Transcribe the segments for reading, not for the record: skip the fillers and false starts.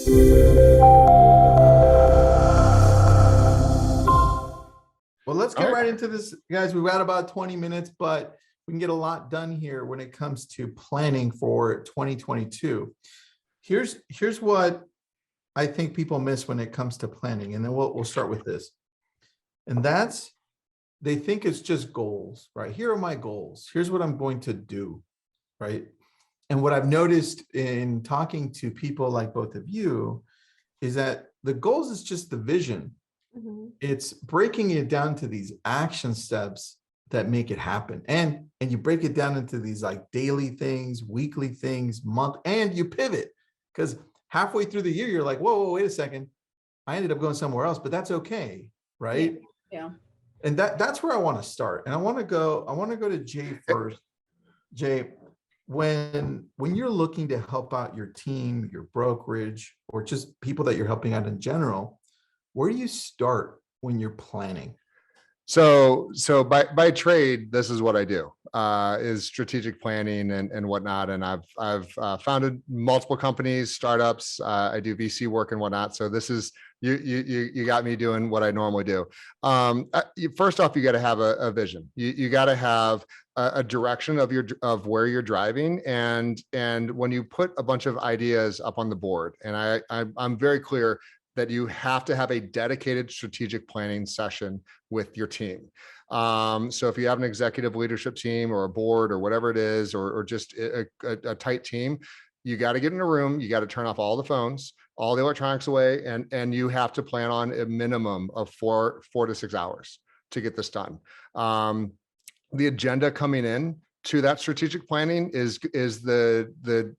Well, let's All get right. right into this, guys. We've got about 20 minutes, but we can get a lot done here when it comes to planning for 2022. Here's what I think people miss when it comes to planning, and then we'll start with this. And that's, they think it's just goals, right? Here are my goals. Here's what I'm going to do, right? And what I've noticed in talking to people like both of you is that the goals is just the vision. It's breaking it down to these action steps that make it happen. And you break it down into these like daily things, weekly things, month, and you pivot. Because halfway through the year, you're like, whoa, wait a second. I ended up going somewhere else, but that's okay, right? Yeah. And that's where I want to start. And I want to go to Jay first. Jay, when you're looking to help out your team, your brokerage, or just people that you're helping out in general, where do you start when you're planning? So by trade, this is what I do, is strategic planning and whatnot. And I've founded multiple companies, startups. I do VC work and whatnot. So this is, you got me doing what I normally do. First off, you got to have a vision. You got to have a direction of where you're driving. And when you put a bunch of ideas up on the board, and I'm very clear that you have to have a dedicated strategic planning session with your team. So if you have an executive leadership team or a board or whatever it is, or just a tight team, you got to get in a room, you got to turn off all the phones, all the electronics away, and you have to plan on a minimum of 4 to 6 hours to get this done. The agenda coming in to that strategic planning is the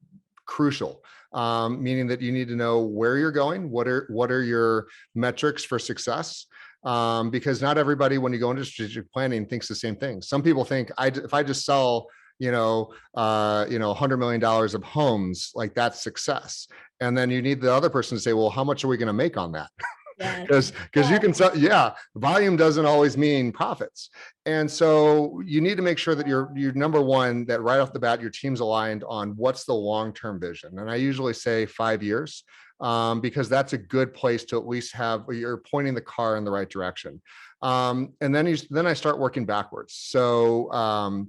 crucial. Meaning that you need to know where you're going, what are your metrics for success, because not everybody, when you go into strategic planning, thinks the same thing. Some people think if I just sell $100 million of homes, like that's success, and then you need the other person to say, well, how much are we going to make on that? Because you can sell, volume doesn't always mean profits. And so you need to make sure that you're number one, that right off the bat, your team's aligned on what's the long-term vision. And I usually say 5 years, because that's a good place to at least have, you're pointing the car in the right direction. And then I start working backwards. So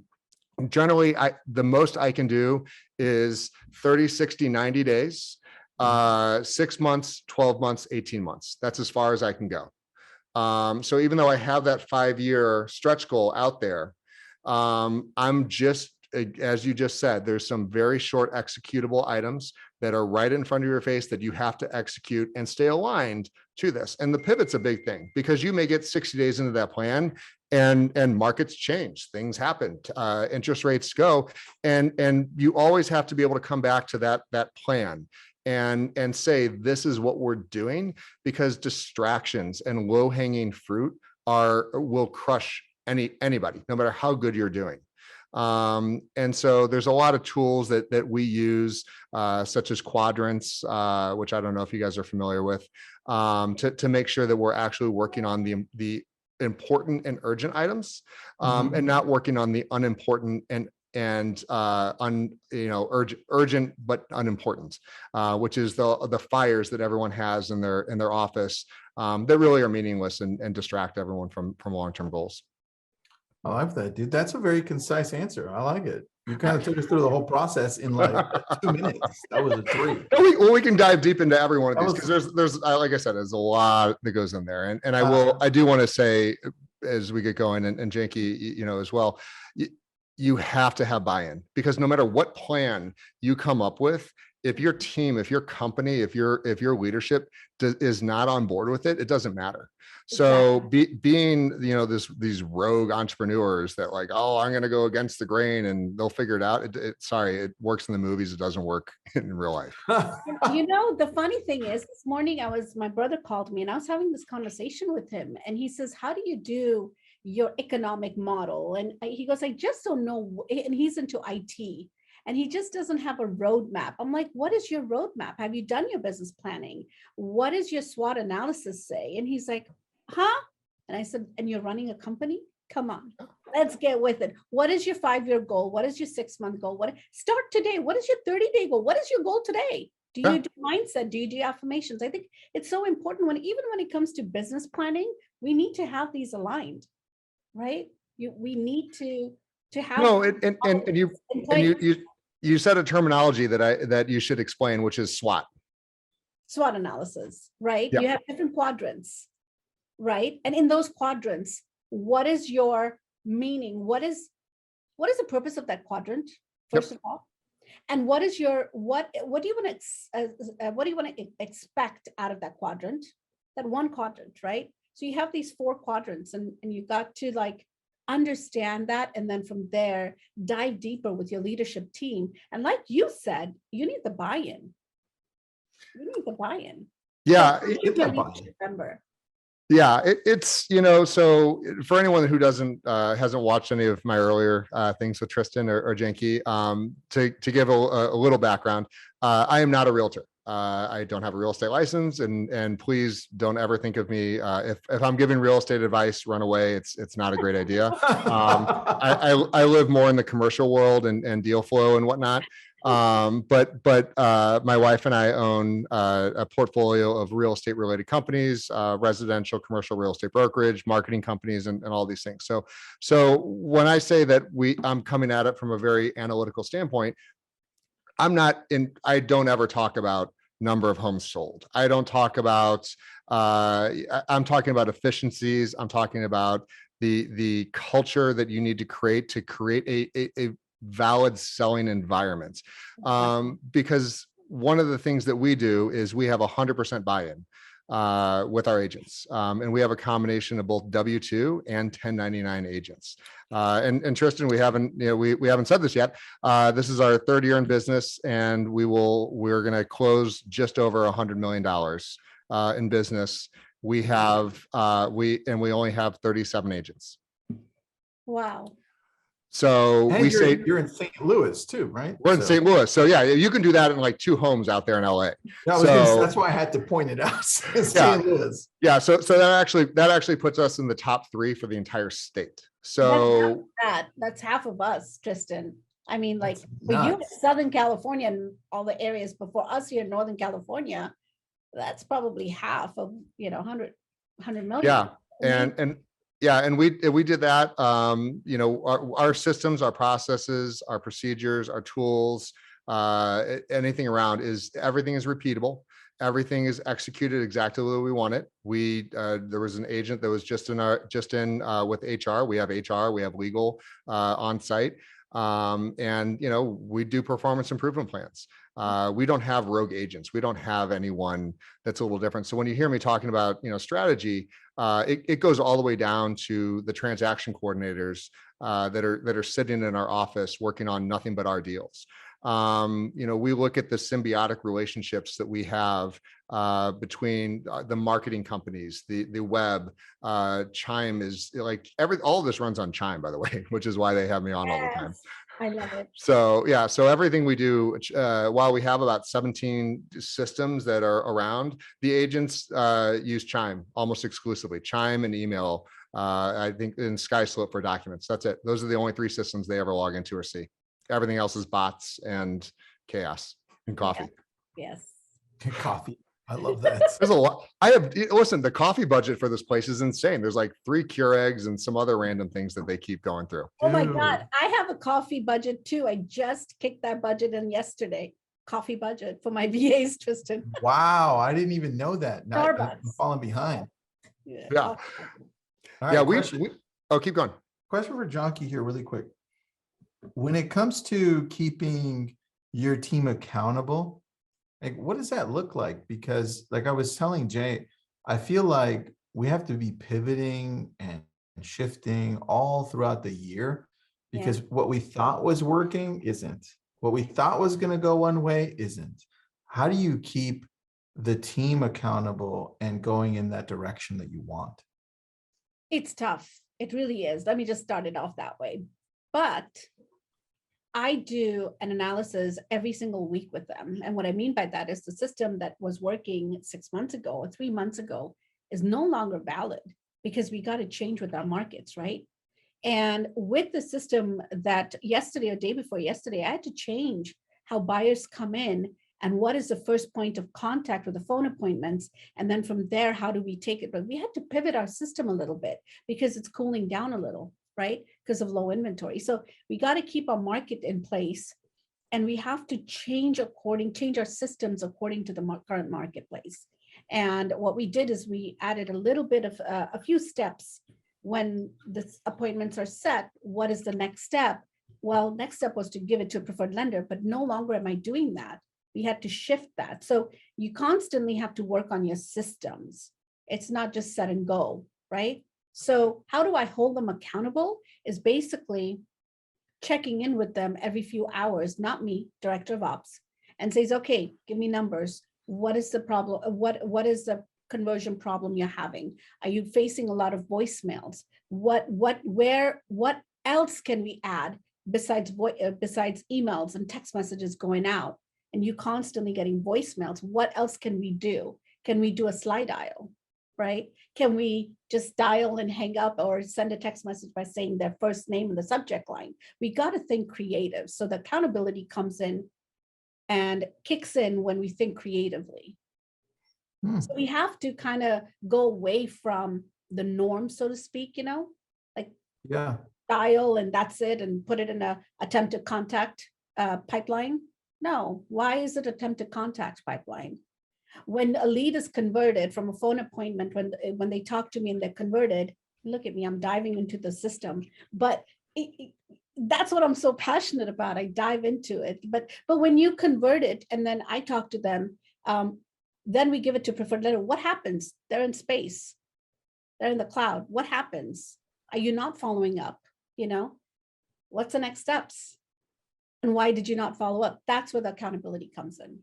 generally, the most I can do is 30, 60, 90 days. 6 months, 12 months, 18 months. That's as far as I can go. So even though I have that 5-year stretch goal out there, I'm just, as you just said, there's some very short executable items that are right in front of your face that you have to execute and stay aligned to this. And the pivot's a big thing, because you may get 60 days into that plan and markets change, things happen, interest rates go, and you always have to be able to come back to that plan and say, this is what we're doing, because distractions and low-hanging fruit will crush anybody, no matter how good you're doing. And so there's a lot of tools that we use, such as quadrants, which I don't know if you guys are familiar with, to make sure that we're actually working on the important and urgent items, and not working on the unimportant and urgent but unimportant, which is the fires that everyone has in their office, that really are meaningless and distract everyone from long-term goals. I like that, dude. That's a very concise answer. I like it. You kind of took us through the whole process in like 2 minutes. That was a 3. Well, we can dive deep into every one of these, because there's like I said, there's a lot that goes in there, and I do want to say, as we get going, and Janky, as well, you have to have buy-in, because no matter what plan you come up with, if your team, if your company, if your leadership is not on board with it, it doesn't matter. So being, these rogue entrepreneurs that like, oh, I'm going to go against the grain and they'll figure it out. Sorry, it works in the movies. It doesn't work in real life. The funny thing is, this morning my brother called me and I was having this conversation with him, and he says, how do you do your economic model? And he goes, I just don't know. And he's into IT. And he just doesn't have a roadmap. I'm like, what is your roadmap? Have you done your business planning? What does your SWOT analysis say? And he's like, huh? And I said, and you're running a company? Come on, let's get with it. What is your 5-year goal? What is your 6-month goal? Start today. What is your 30-day goal? What is your goal today? Do you do mindset? Do you do affirmations? I think it's so important even when it comes to business planning, we need to have these aligned, right? We need to have No, and you said a terminology that you should explain, which is SWOT. SWOT analysis, right? Yeah. You have different quadrants, right? And in those quadrants, what is your meaning? What is the purpose of that quadrant, first of all? And what is your what do you want to expect out of that quadrant? That one quadrant, right? So you have these 4 quadrants, and you got to like understand that, and then from there dive deeper with your leadership team. And like you said, you need the buy-in. You need the buy-in. Yeah, So Get that leadership member. yeah, it's so for anyone who hasn't watched any of my earlier things with Tristan or Jenki, to give a little background, I am not a realtor. I don't have a real estate license, and please don't ever think of me if I'm giving real estate advice, run away. It's not a great idea. I live more in the commercial world and deal flow and whatnot. But my wife and I own a portfolio of real estate related companies, residential, commercial real estate brokerage, marketing companies, and all these things. So when I say that I'm coming at it from a very analytical standpoint, I don't ever talk about number of homes sold. I don't talk about, I'm talking about efficiencies. I'm talking about the culture that you need to create a valid selling environment. Because one of the things that we do is we have 100% buy-in with our agents. And we have a combination of both W-2 and 1099 agents. And Tristan, we haven't said this yet. This is our 3rd year in business, and we're going to close just over $100 million in business. We only have 37 agents. Wow. So and you're in St. Louis too, right? We're in St. Louis. So yeah, you can do that in like 2 homes out there in LA. That's why I had to point it out. St. Louis. Yeah. So that actually puts us in the top 3 for the entire state. So that's half of us, Tristan. I mean, like for you in Southern California and all the areas before us here in Northern California, that's probably half of 100 million. Yeah. And we did that. Our systems, our processes, our procedures, our tools, anything around everything is repeatable. Everything is executed exactly the way we want it. There was an agent that was just in with HR. We have HR, we have legal on site. And we do performance improvement plans. We don't have rogue agents. We don't have anyone that's a little different. So when you hear me talking about strategy, it goes all the way down to the transaction coordinators that are sitting in our office working on nothing but our deals. We look at the symbiotic relationships that we have between the marketing companies, the web. Chime is like all of this runs on Chime, by the way, which is why they have me on all the time. I love it. So yeah, so everything we do, while we have about 17 systems that are around, the agents use Chime almost exclusively. Chime and email, I think, in SkySlope for documents. That's it. Those are the only 3 systems they ever log into or see. Everything else is bots and chaos and coffee. Yes. Coffee. I love that. There's a lot. Listen, the coffee budget for this place is insane. There's like 3 Keurigs and some other random things that they keep going through. Oh my God. I have a coffee budget too. I just kicked that budget in yesterday. Coffee budget for my VAs, Tristan. Wow. I didn't even know that. I'm Starbucks. falling behind. Yeah. All right, keep going. Question for Jonky here really quick. When it comes to keeping your team accountable, like what does that look like? Because like I was telling Jay, I feel like we have to be pivoting and shifting all throughout the year because what we thought was working isn't. What we thought was going to go one way isn't. How do you keep the team accountable and going in that direction that you want? It's tough. It really is. Let me just start it off that way. But I do an analysis every single week with them. And what I mean by that is the system that was working 6 months ago or 3 months ago is no longer valid because we got to change with our markets, right? And with the system that yesterday or day before yesterday, I had to change how buyers come in and what is the first point of contact with the phone appointments, and then from there, how do we take it? But we had to pivot our system a little bit because it's cooling down a little, right? Because of low inventory. So we got to keep our market in place, and we have to change our systems according to the current marketplace. And what we did is we added a little bit of a few steps. When the appointments are set, what is the next step? Well, next step was to give it to a preferred lender, but no longer am I doing that. We had to shift that. So you constantly have to work on your systems. It's not just set and go, right? So how do I hold them accountable is basically checking in with them every few hours, not me, director of ops, and says, okay, give me numbers. What is the problem? What is the conversion problem you're having? Are you facing a lot of voicemails? What else can we add besides emails and text messages going out, and you constantly getting voicemails? What else can we do? Can we do a slide dial, right? Can we just dial and hang up, or send a text message by saying their first name in the subject line? We got to think creative. So the accountability comes in and kicks in when we think creatively. So we have to kind of go away from the norm, so to speak, like dial and that's it, and put it in a attempted contact pipeline. No, why is it attempted contact pipeline? When a lead is converted from a phone appointment, when they talk to me and they're converted, look at me, I'm diving into the system. But that's what I'm so passionate about. I dive into it. But when you convert it and then I talk to them, then we give it to preferred lender. What happens? They're in space. They're in the cloud. What happens? Are you not following up? What's the next steps? And why did you not follow up? That's where the accountability comes in.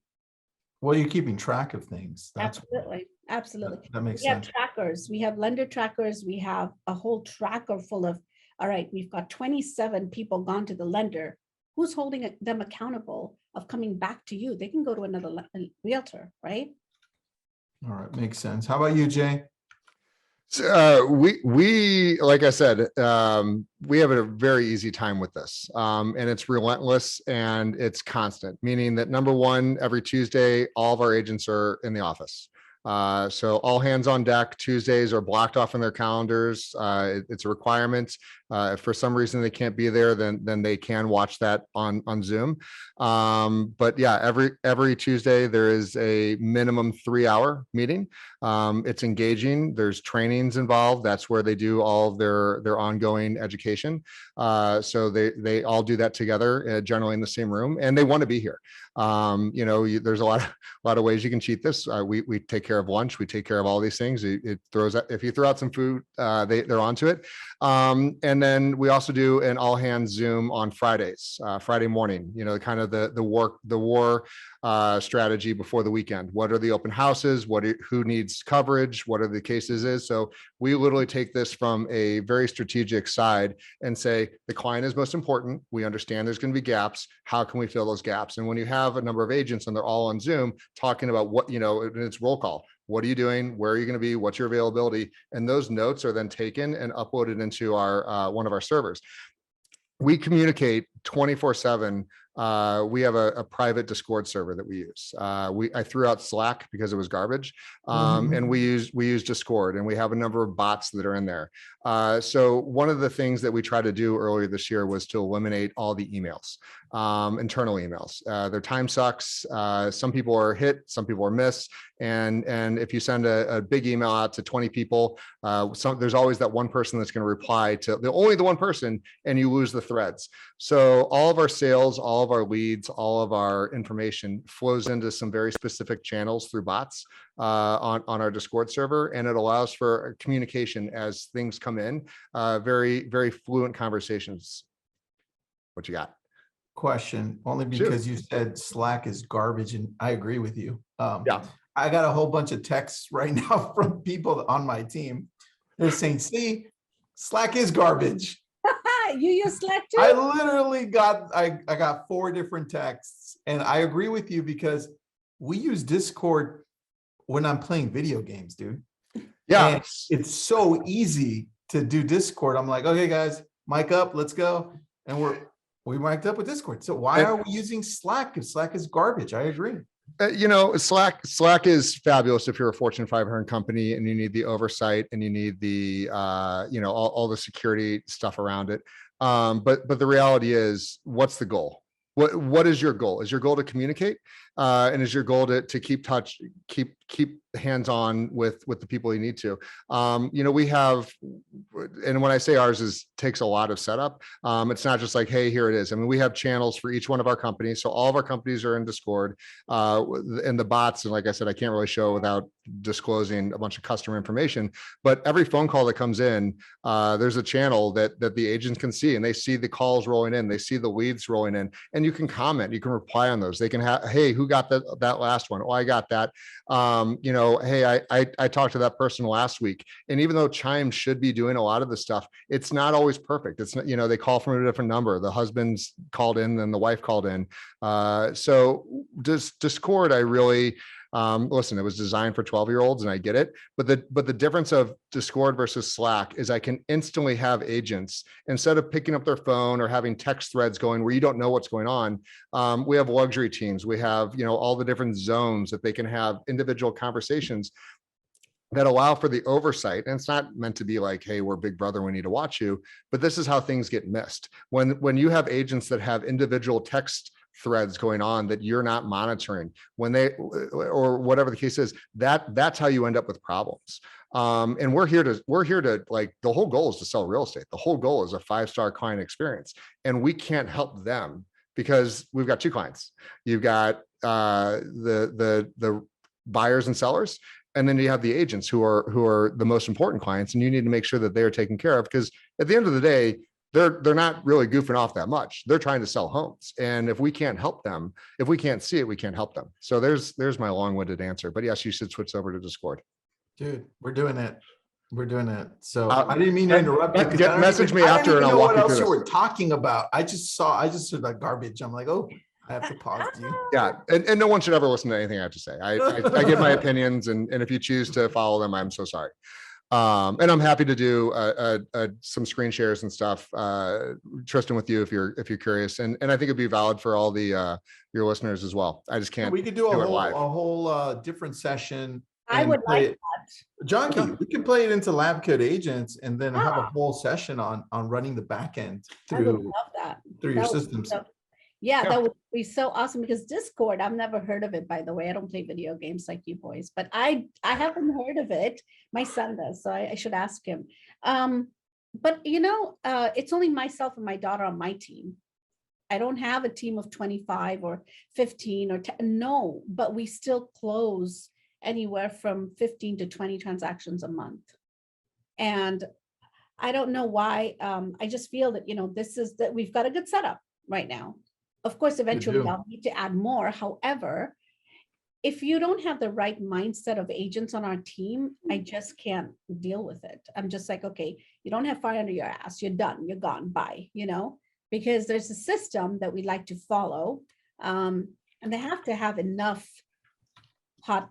Well, you're keeping track of things. Absolutely. That makes sense. We have trackers. We have lender trackers. We have a whole tracker full of, all right, we've got 27 people gone to the lender. Who's holding them accountable of coming back to you? They can go to another realtor, right? All right, makes sense. How about you, Jay? So, we like I said, we have a very easy time with this, and it's relentless and it's constant, meaning that number one, every Tuesday, all of our agents are in the office. So all hands on deck. Tuesdays are blocked off in their calendars. It's a requirement. If for some reason they can't be there, then they can watch that on Zoom. But yeah, every Tuesday there is a minimum 3-hour meeting. It's engaging. There's trainings involved. That's where they do all of their ongoing education. So they all do that together, generally in the same room, and they want to be here. There's a lot of ways you can cheat this. We take care of lunch. We take care of all these things. If you throw out some food, they're onto it. And then we also do an all hands Zoom on Fridays, Friday morning, kind of the war strategy before the weekend. What are the open houses? Who needs coverage? What are the cases is? So we literally take this from a very strategic side and say, the client is most important. We understand there's going to be gaps. How can we fill those gaps? And when you have a number of agents and they're all on Zoom talking about what, it's roll call. What are you doing? Where are you going to be? What's your availability? And those notes are then taken and uploaded into our one of our servers. We communicate 24/7. We have a private Discord server that we use. I threw out Slack because it was garbage, and we use Discord, and we have a number of bots that are in there. So one of the things that we tried to do earlier this year was to eliminate all the emails, internal emails. Their time sucks. Some people are hit, some people are missed. And if you send a big email out to 20 people, there's always that one person that's going to reply to only the one person, and you lose the threads. So all of our sales, all of our leads, all of our information flows into some very specific channels through bots on our Discord server, and it allows for communication as things come in, very, very fluent conversations. What you got? Question, only because you said Slack is garbage, and I agree with you. Yeah. I got a whole bunch of texts right now from people on my team. They're saying, see, Slack is garbage. You use Slack too? I literally got 4 different texts, and I agree with you because we use Discord when I'm playing video games, dude. Yeah. And it's so easy to do Discord. I'm like, okay, guys, mic up, let's go. And we mic'd up with Discord. So why are we using Slack if Slack is garbage? I agree. Slack is fabulous if you're a Fortune 500 company and you need the oversight and you need the, all the security stuff around it. But the reality is, what's the goal? What is your goal? Is your goal to communicate? And is your goal to keep hands-on with the people you need to? We have, and when I say ours takes a lot of setup, it's not just like, hey, here it is. I mean, we have channels for each one of our companies. So all of our companies are in Discord, and the bots. And like I said, I can't really show without disclosing a bunch of customer information, but every phone call that comes in, there's a channel that the agents can see, and they see the calls rolling in, they see the leads rolling in, and you can comment, you can reply on those. They can have, hey, who got that last one? Oh, I got that. Hey, I talked to that person last week. And even though Chime should be doing a lot of the stuff, it's not always perfect. It's not, they call from a different number. The husband's called in, then the wife called in. So Discord, I really, listen, it was designed for 12-year-olds and I get it. But the difference of Discord versus Slack is I can instantly have agents, instead of picking up their phone or having text threads going where you don't know what's going on. We have luxury teams. We have, all the different zones that they can have individual conversations that allow for the oversight. And it's not meant to be like, hey, we're Big Brother, we need to watch you. But this is how things get missed. When you have agents that have individual text threads going on that you're not monitoring, when they, or whatever the case is, that's how you end up with problems. And we're here to like, the whole goal is to sell real estate. The whole goal is a 5-star client experience. And we can't help them because we've got two clients. You've got the buyers and sellers, and then you have the agents who are the most important clients, and you need to make sure that they're taken care of, because at the end of the day, they're not really goofing off that much. They're trying to sell homes. And if we can't help them, if we can't see it, we can't help them. So there's my long-winded answer. But yes, you should switch over to Discord. Dude, we're doing it. We're doing it. So I didn't mean to interrupt you. Message me after and I'll walk you through what else you this. were talking about. I just heard that garbage. I'm like, oh, I have to pause you. Yeah. And no one should ever listen to anything I have to say. I give my opinions, and if you choose to follow them, I'm so sorry. And I'm happy to do some screen shares and stuff, Tristan, with you if you're curious, and I think it'd be valid for all the your listeners as well. I just can't. We could do a whole different session. I would like that. Junkie, we could play it into Lab Code Agents and then have a whole session on running the back end through your systems. Yeah, that would be so awesome, because Discord, I've never heard of it, by the way. I don't play video games like you boys, but I haven't heard of it. My son does, so I should ask him. But it's only myself and my daughter on my team. I don't have a team of 25 or 15 or 10, no, but we still close anywhere from 15 to 20 transactions a month. And I don't know why. I just feel that, that we've got a good setup right now. Of course, eventually I'll need to add more. However, if you don't have the right mindset of agents on our team, I just can't deal with it. I'm just like, okay, you don't have fire under your ass. You're done. You're gone. Bye. Because there's a system that we like to follow. And they have to have enough hot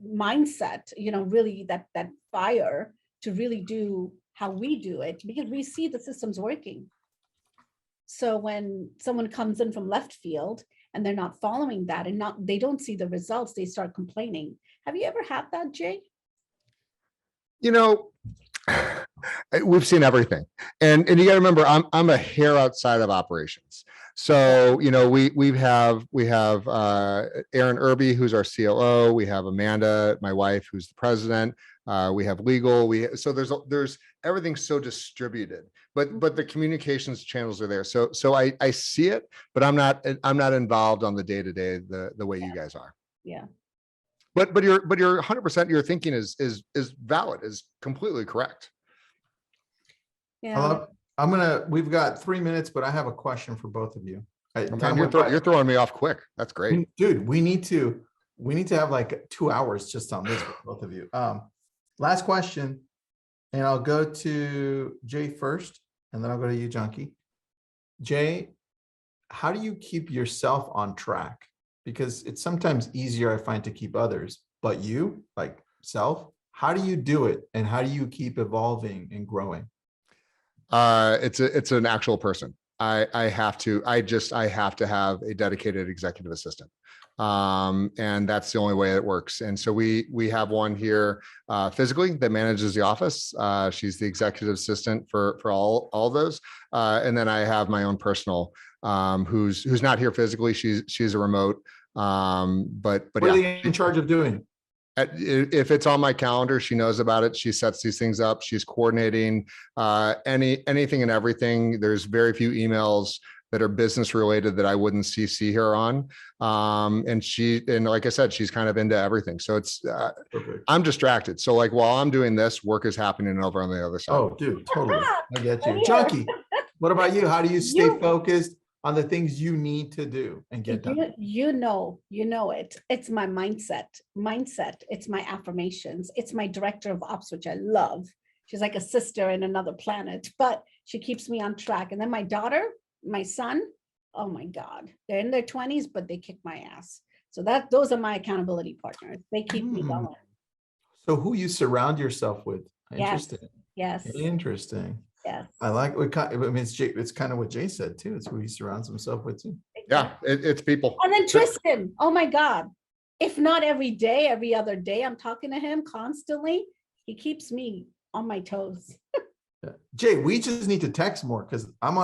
mindset, really that fire to really do how we do it, because we see the system's working. So when someone comes in from left field and they're not following that and they don't see the results, they start complaining. Have you ever had that, Jay? We've seen everything, and you got to remember, I'm a hair outside of operations. So we have Aaron Irby, who's our COO. We have Amanda, my wife, who's the president. We have legal. So there's everything's so distributed, but the communications channels are there. So I see it, but I'm not involved on the day-to-day the way you guys are. Yeah. But you're 100%. Your thinking is valid, is completely correct. Yeah. We've got 3 minutes, but I have a question for both of you. You're throwing me off quick. That's great. Dude, we need to have like 2 hours just on this with both of you. Last question, and I'll go to Jay first, and then I'll go to you, Junkie. Jay, how do you keep yourself on track? Because it's sometimes easier, I find, to keep others, but you, like self, how do you do it? And how do you keep evolving and growing? It's an actual person. I have to have a dedicated executive assistant. And that's the only way it works. And so we have one here physically that manages the office. She's the executive assistant for all those. And then I have my own personal who's not here physically. She's a remote. But What are they in charge of doing? If it's on my calendar, she knows about it. She sets these things up. She's coordinating anything and everything. There's very few emails that are business related that I wouldn't CC her on. And like I said, she's kind of into everything. So it's, I'm distracted. So like while I'm doing this, work is happening over on the other side. Oh, dude, totally. I get you. Junkie, what about you? How do you stay focused on the things you need to do and get done? You know it. It's my mindset. It's my affirmations. It's my director of ops, which I love. She's like a sister in another planet, but she keeps me on track. And then my daughter, my son, oh my God, they're in their 20s, but they kick my ass. So those are my accountability partners. They keep me going. So who you surround yourself with? Interesting. Yes. Interesting. Yes. I like what I mean, it's kind of what Jay said too. It's who he surrounds himself with too. Yeah, it's people. And then Tristan, oh my God. If not every day, every other day, I'm talking to him constantly. He keeps me on my toes. Jay, we just need to text more because I'm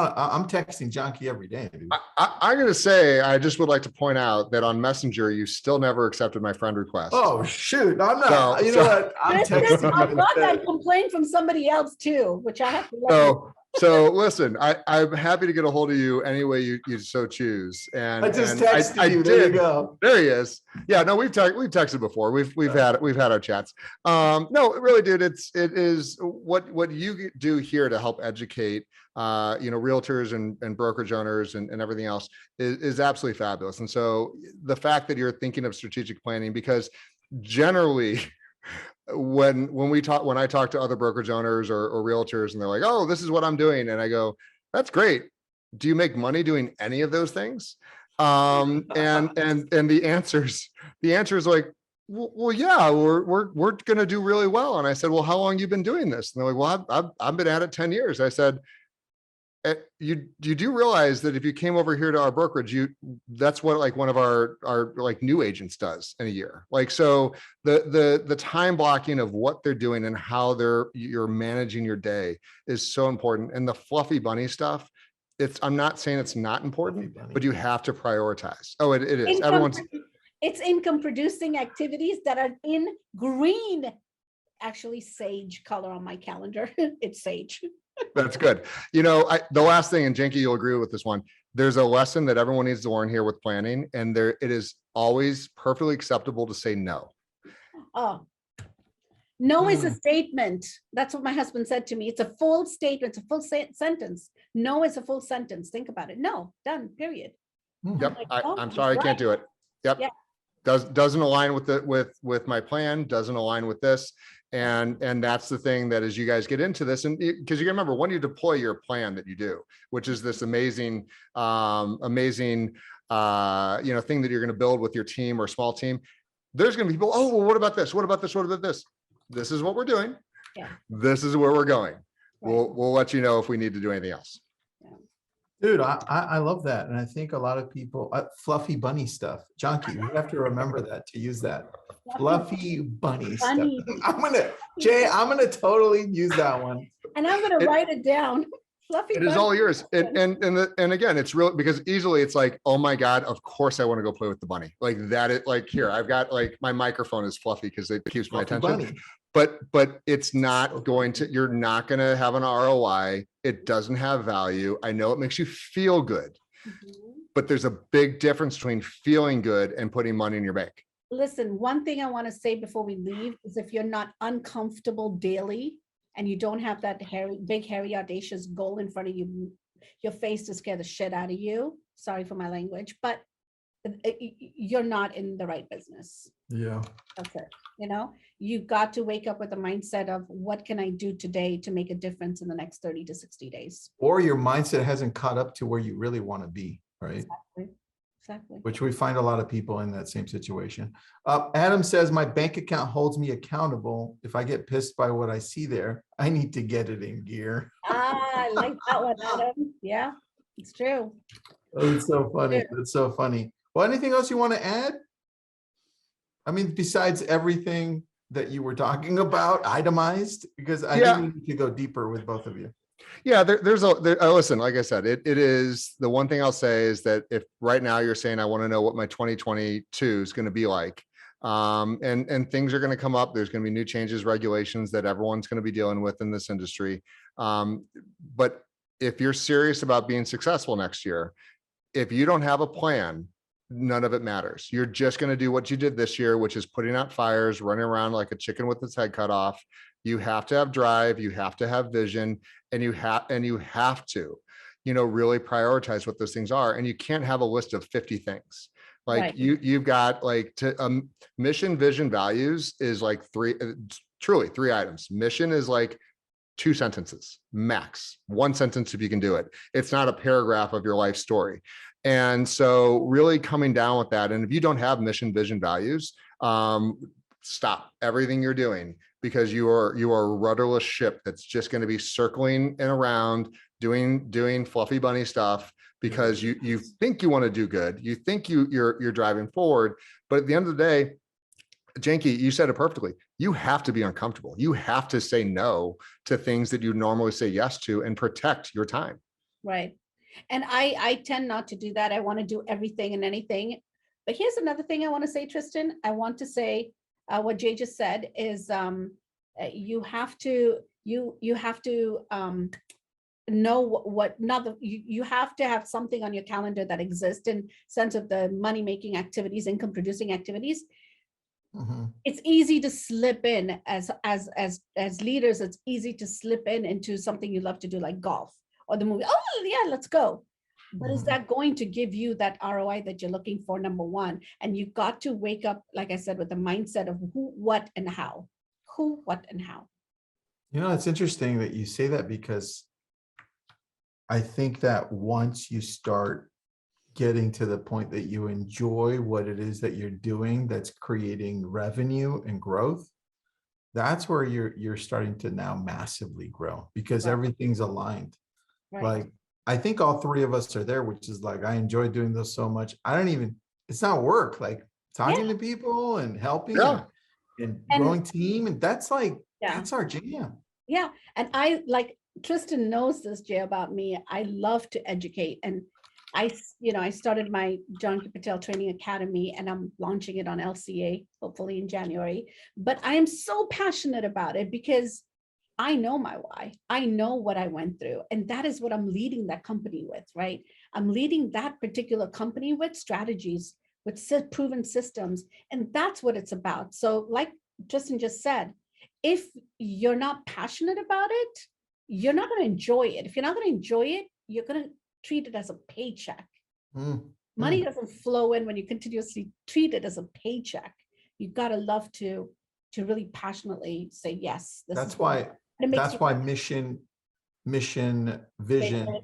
texting Junkie every day. Dude. I'm going to say, I just would like to point out that on Messenger, you still never accepted my friend request. Oh, shoot. I'm not. You know what? I'm texting. I got that complaint from somebody else too, which I have to So listen, I'm happy to get a hold of you any way you so choose. And I just texted you. There you go. There he is. Yeah, no, we've texted before. We've had our chats. No, really, dude, it is what you do here to help educate realtors and brokerage owners and everything else is absolutely fabulous. And so the fact that you're thinking of strategic planning, because generally when I talk to other brokerage owners or realtors and they're like, oh, this is what I'm doing. And I go, that's great. Do you make money doing any of those things? And the answer is like, well, yeah, we're going to do really well. And I said, well, how long you been doing this? And they're like, well, I've been at it 10 years. I said, you do realize that if you came over here to our brokerage, that's what like one of our like new agents does in a year. Like, so the time blocking of what they're doing and how you're managing your day is so important. And the fluffy bunny stuff, I'm not saying it's not important, but you have to prioritize. Oh, it is. It's income producing activities that are in green, actually sage color on my calendar. It's sage. That's good. The last thing, and Jenke, you'll agree with this one. There's a lesson that everyone needs to learn here with planning, and it is always perfectly acceptable to say no. Oh, no is a statement. That's what my husband said to me. It's a full statement. It's a full sentence. No is a full sentence. Think about it. No, done. Period. Yep. I'm sorry, I can't do it. Yep. Yeah. Doesn't align with my plan. Doesn't align with this. And that's the thing that as you guys get into this, and because you remember when you deploy your plan that you do, which is this amazing thing that you're going to build with your team or small team, there's going to be people, oh, well, what about this? What about this? What about this? This is what we're doing. Yeah. This is where we're going. Right. We'll let you know if we need to do anything else. Dude, I love that. And I think a lot of people, fluffy bunny stuff. Junkie, you have to remember that to use that. Fluffy bunny stuff. I'm going to totally use that one. And I'm going to write it down. Fluffy it bunny. Is all yours. And again, it's real because easily it's like, oh my God, of course I want to go play with the bunny. Like that, here, I've got like my microphone is fluffy because it keeps my attention. Bunny. But it's not going to, you're not going to have an ROI. It doesn't have value. I know it makes you feel good, but there's a big difference between feeling good and putting money in your bank. Listen, one thing I want to say before we leave is if you're not uncomfortable daily and you don't have that big, hairy, audacious goal in front of you, your face to scare the shit out of you. Sorry for my language, but you're not in the right business. Yeah. That's it. You got to wake up with the mindset of what can I do today to make a difference in the next 30 to 60 days. Or your mindset hasn't caught up to where you really want to be, right? Exactly. Which we find a lot of people in that same situation. Adam says, my bank account holds me accountable. If I get pissed by what I see there, I need to get it in gear. I like that one, Adam. Yeah, it's true. Oh, it's so funny. It's so funny. Well, anything else you want to add? I mean, besides everything that you were talking about, itemized, because I Yeah. think we need to go deeper with both of you. Yeah, listen, like I said, it is the one thing I'll say is that if right now you're saying, I want to know what my 2022 is going to be like, and things are going to come up. There's going to be new changes, regulations that everyone's going to be dealing with in this industry. But if you're serious about being successful next year, if you don't have a plan, none of it matters. You're just going to do what you did this year, which is putting out fires, running around like a chicken with its head cut off. You have to have drive, you have to have vision, and you have to, really prioritize what those things are. And you can't have a list of 50 things. Like Right. you've got like mission, vision, values is like truly three items. Mission is like 2 sentences, max 1 sentence if you can do it. It's not a paragraph of your life story. And so really coming down with that. And if you don't have mission, vision, values, stop everything you're doing, because you are a rudderless ship that's just going to be circling and around doing fluffy bunny stuff, because you think you want to do good. You think you're driving forward, but at the end of the day, Janky, you said it perfectly. You have to be uncomfortable. You have to say no to things that you normally say yes to and protect your time. Right. And I tend not to do that. I want to do everything and anything. But here's another thing I want to say, Tristan. I want to say what Jay just said is you have to know what not you have to have something on your calendar that exists in sense of the money making activities, income producing activities. It's easy to slip in as leaders. It's easy to slip into something you love to do, like golf or the movie. Oh yeah, let's go. But is that going to give you that ROI that you're looking for? Number one, and you've got to wake up, like I said, with the mindset of who, what, and how. Who, what, and how. It's interesting that you say that, because I think that once you start getting to the point that you enjoy what it is that you're doing, that's creating revenue and growth, that's where you're starting to now massively grow, because everything's aligned. Right. Like, I think all three of us are there, which is like, I enjoy doing this so much. It's not work, like talking to people and helping and growing team. And that's like, that's our jam. Yeah. And I, like, Tristan knows this, Jay, about me. I love to educate. And I started my John Q. Patel Training Academy, and I'm launching it on LCA, hopefully in January. But I am so passionate about it because I know my why. I know what I went through. And that is what I'm leading that company with, right? I'm leading that particular company with strategies, with proven systems. And that's what it's about. So like Tristan just said, if you're not passionate about it, you're not going to enjoy it. If you're not going to enjoy it, you're going to treat it as a paycheck. Money doesn't flow in when you continuously treat it as a paycheck. You've got to love to really passionately say yes. That's why mission, vision,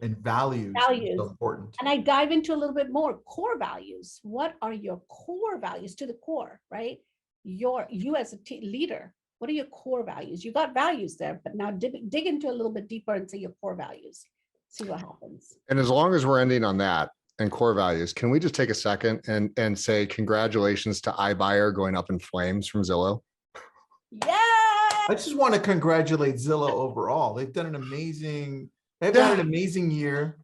and values are so important. And I dive into a little bit more core values. What are your core values to the core, right? You as a leader, what are your core values? You got values there, but now dig into a little bit deeper and say your core values. See what happens. And as long as we're ending on that and core values, can we just take a second and say congratulations to iBuyer going up in flames from Zillow? Yeah. I just want to congratulate Zillow overall. They've had an amazing year.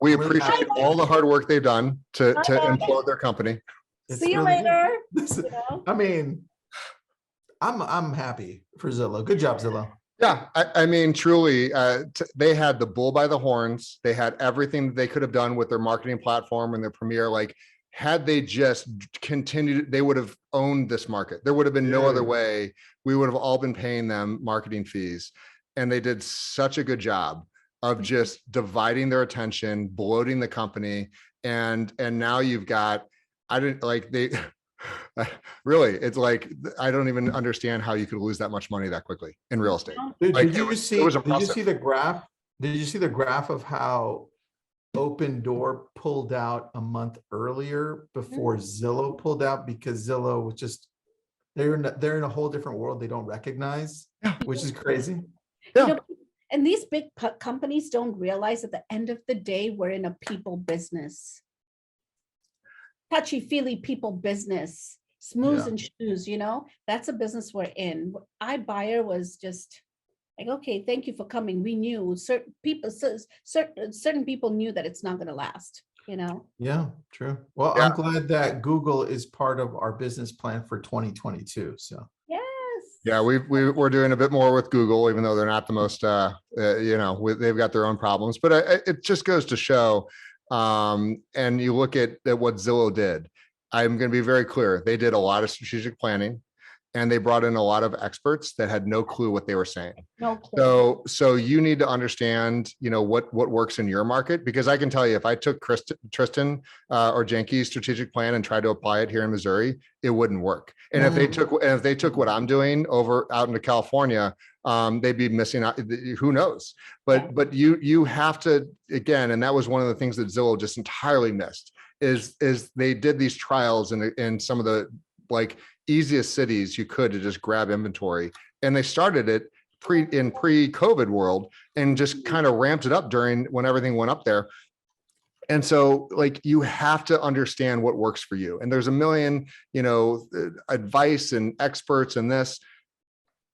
We appreciate all the hard work they've done to implode their company. See you later. I mean, I'm happy for Zillow. Good job, Zillow. Yeah, I mean, truly, they had the bull by the horns. They had everything they could have done with their marketing platform and their premiere. Like, had they just continued, they would have owned this market. There would have been no other way. We would have all been paying them marketing fees. And they did such a good job of just dividing their attention, bloating the company. And now you've got, really, it's like, I don't even understand how you could lose that much money that quickly in real estate. Did you see the graph? Did you see the graph of how Open Door pulled out a month earlier before Zillow pulled out, because Zillow was just, they're in a whole different world they don't recognize, which is crazy. And these big companies don't realize at the end of the day, we're in a people business. Touchy-feely people business. Smooths Yeah. and shoes, that's a business we're in. iBuyer was just like, okay, thank you for coming. We knew certain people, certain people knew that it's not going to last, Yeah, true. Well, Yeah. I'm glad that Google is part of our business plan for 2022. So Yes. Yeah, we're doing a bit more with Google, even though they're not the most, they've got their own problems. But it just goes to show, and you look at what Zillow did. I'm going to be very clear. They did a lot of strategic planning, and they brought in a lot of experts that had no clue what they were saying. No clue. So you need to understand, what works in your market, because I can tell you, if I took Tristan or Jenke's strategic plan and tried to apply it here in Missouri, it wouldn't work. And if they took what I'm doing out into California, they'd be missing out. Who knows? But you have to, again, and that was one of the things that Zillow just entirely missed, is they did these trials in some of the like easiest cities you could to just grab inventory, and they started it pre-COVID world and just kind of ramped it up when everything went up there. And so like you have to understand what works for you. And there's a million, advice and experts in this.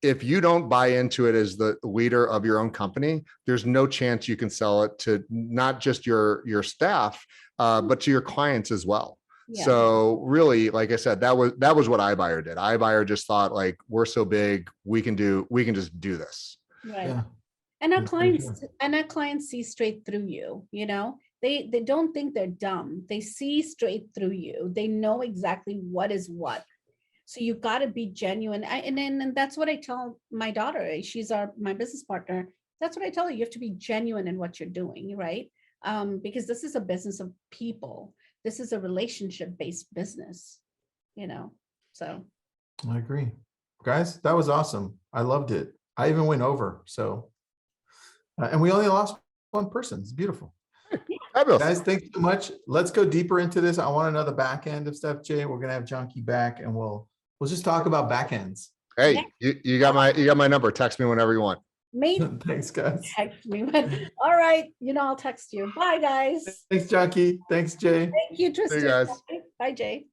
If you don't buy into it as the leader of your own company, there's no chance you can sell it to not just your staff, but to your clients as well. Yeah. So really, like I said, that was what iBuyer did. iBuyer just thought like, we're so big, we can just do this. Right. yeah. And our Yeah, for clients see straight through you, they don't think they're dumb. They see straight through you. They know exactly what is what. So you've got to be genuine. And that's what I tell my daughter. She's my business partner. That's what I tell her. You have to be genuine in what you're doing, right? Because this is a business of people. This is a relationship-based business, so. I agree. Guys, that was awesome. I loved it. I even went over. So, and we only lost one person. It's beautiful. Fabulous. Guys, thanks so much. Let's go deeper into this. I want to know the back end of stuff, Jay. We're going to have Junkie back and we'll just talk about back ends. Hey, you got my number. Text me whenever you want. Thanks, guys. Text me. All right. I'll text you. Bye, guys. Thanks, Junkie. Thanks, Jay. Thank you, Tristan. See you guys. Bye, Jay.